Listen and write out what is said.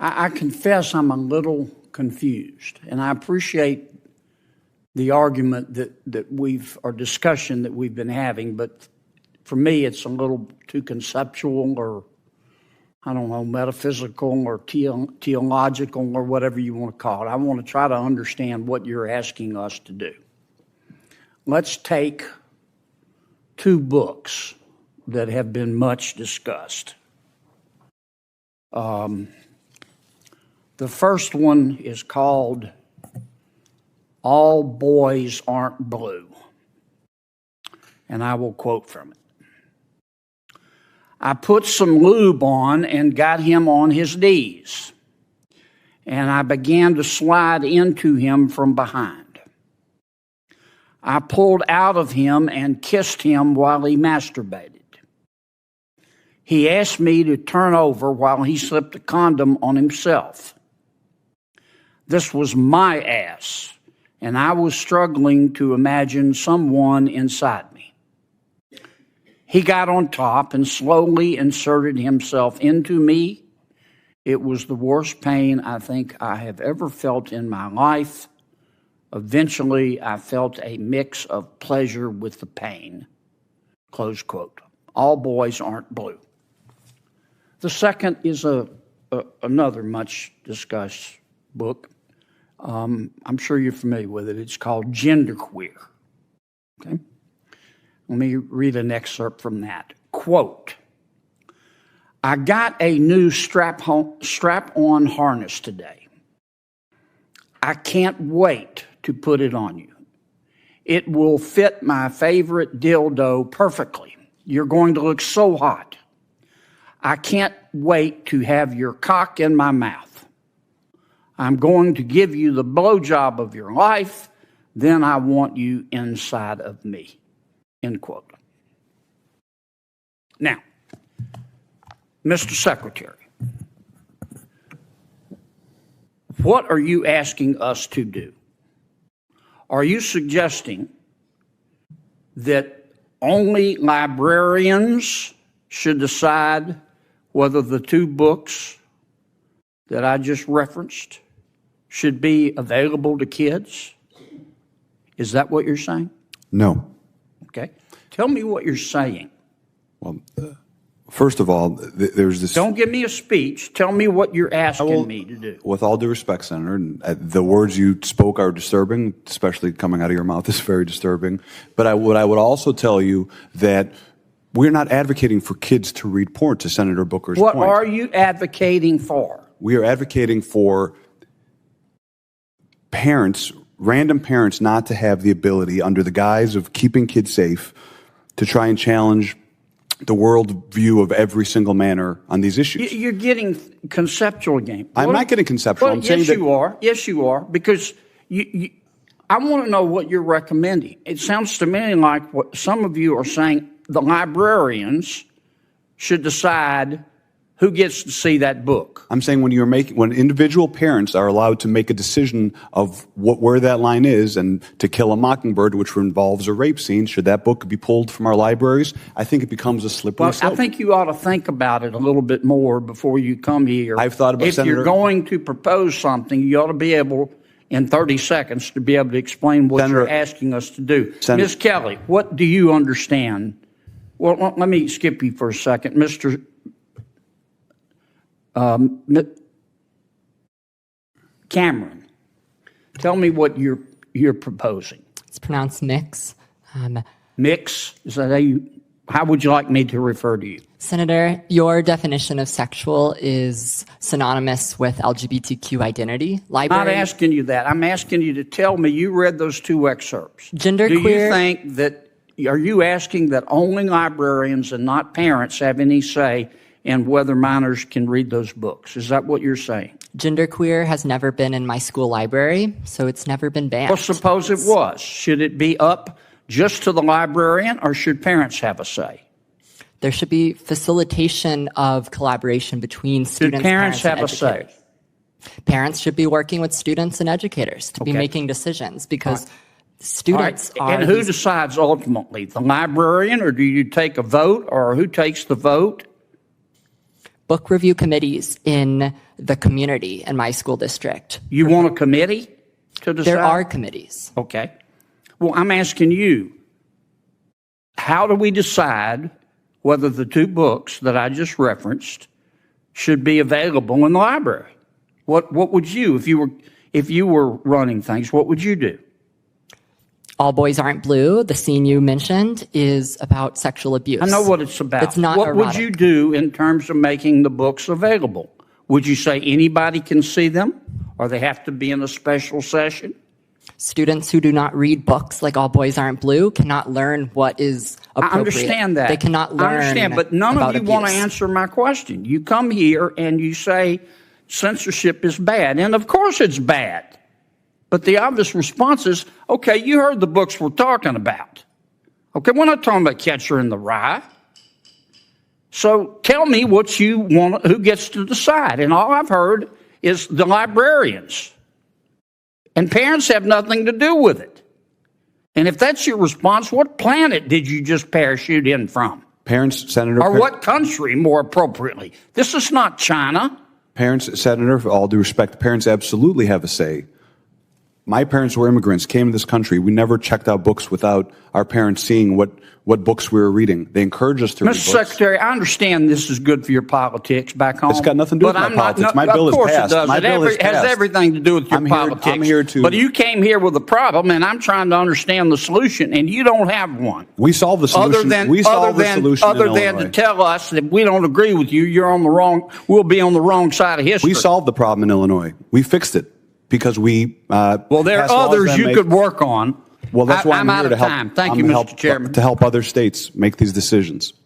I confess I'm a little confused, and I appreciate the argument or discussion that we've been having, but for me it's a little too conceptual, or I don't know, metaphysical or theological or whatever you want to call it. I want to try to understand what you're asking us to do. Let's take two books that have been much discussed. The first one is called All Boys Aren't Blue, and I will quote from it. I put some lube on and got him on his knees, and I began to slide into him from behind. I pulled out of him and kissed him while he masturbated. He asked me to turn over while he slipped a condom on himself. This was my ass, and I was struggling to imagine someone inside me. He got on top and slowly inserted himself into me. It was the worst pain I think I have ever felt in my life. Eventually, I felt a mix of pleasure with the pain. Close quote. All Boys Aren't Blue. The second is another much discussed book. I'm sure you're familiar with it. It's called Genderqueer. Okay? Let me read an excerpt from that. Quote, I got a new strap-on harness today. I can't wait to put it on you. It will fit my favorite dildo perfectly. You're going to look so hot. I can't wait to have your cock in my mouth. I'm going to give you the blowjob of your life. Then I want you inside of me. End quote. Now, Mr. Secretary, what are you asking us to do? Are you suggesting that only librarians should decide whether the two books that I just referenced should be available to kids? Is that what you're saying? No. Okay. Tell me what you're saying. Well, first of all, there's this... Don't give me a speech. Tell me what you're asking me to do. With all due respect, Senator, the words you spoke are disturbing, especially coming out of your mouth is very disturbing. But I would also tell you that we're not advocating for kids to read porn, to Senator Booker's point. What are you advocating for? We are advocating for parents, random parents, not to have the ability, under the guise of keeping kids safe, to try and challenge the world view of every single manner on these issues. You're getting conceptual game. I'm not getting conceptual. I'm saying you are. Yes, you are. Because I want to know what you're recommending. It sounds to me like what some of you are saying, the librarians should decide who gets to see that book. I'm saying when individual parents are allowed to make a decision of where that line is, and To Kill a Mockingbird, which involves a rape scene, should that book be pulled from our libraries? I think it becomes a slippery slope. I think you ought to think about it a little bit more before you come here. I've thought about, Senator, you're going to propose something, you ought to be able, in 30 seconds, to be able to explain what you're asking us to do. Ms. Kelly, what do you understand? Well, let me skip you for a second. Mr. Cameron, tell me what you're proposing. It's pronounced mix. Mix? Is that how would you like me to refer to you? Senator, your definition of sexual is synonymous with LGBTQ identity. I'm not asking you that. I'm asking you to tell me you read those two excerpts. Genderqueer. Do you think that, are you asking that only librarians and not parents have any say in whether minors can read those books? Is that what you're saying? Genderqueer has never been in my school library, so it's never been banned. Well, suppose it was. Should it be up just to the librarian, or should parents have a say? There should be facilitation of collaboration between students, parents and have a say? Parents should be working with students and educators to be making decisions, because students are... And who decides ultimately? The librarian, or do you take a vote, or who takes the vote? book review committees in the community in my school district. You want a committee to decide? There are committees. Okay. Well, I'm asking you, how do we decide whether the two books that I just referenced should be available in the library? What would you, if you were running things, what would you do? All Boys Aren't Blue, the scene you mentioned, is about sexual abuse. I know what it's about. It's not What erotic. would you do in terms of making the books available? Would you say anybody can see them, or they have to be in a special session? Students who do not read books like All Boys Aren't Blue cannot learn what is appropriate. I understand that. They cannot learn. I understand, but none of you about want to abuse. answer my question. You come here and you say censorship is bad, and of course it's bad. But the obvious response is, okay, you heard the books we're talking about. Okay, we're not talking about Catcher in the Rye. So tell me what you want, who gets to decide. And all I've heard is the librarians. And parents have nothing to do with it. And if that's your response, what planet did you just parachute in from? Parents, Senator. Or what country, more appropriately? This is not China. Parents, Senator, for all due respect, parents absolutely have a say. My parents were immigrants, came to this country. We never checked out books without our parents seeing what books we were reading. They encouraged us to read books. Mr. Secretary, I understand this is good for your politics back home. It's got nothing to do with my politics. My bill is passed. Of course it does. It has everything to do with your politics. I'm here to... But you came here with a problem, and I'm trying to understand the solution, and you don't have one. We solved the solution. Other than to tell us that we don't agree with you, we'll be on the wrong side of history. We solved the problem in Illinois. We fixed it because we well, there are others you could work on. Well, that's why I'm out here of to help. time. Thank you, Mr. Chairman. To help other states make these decisions.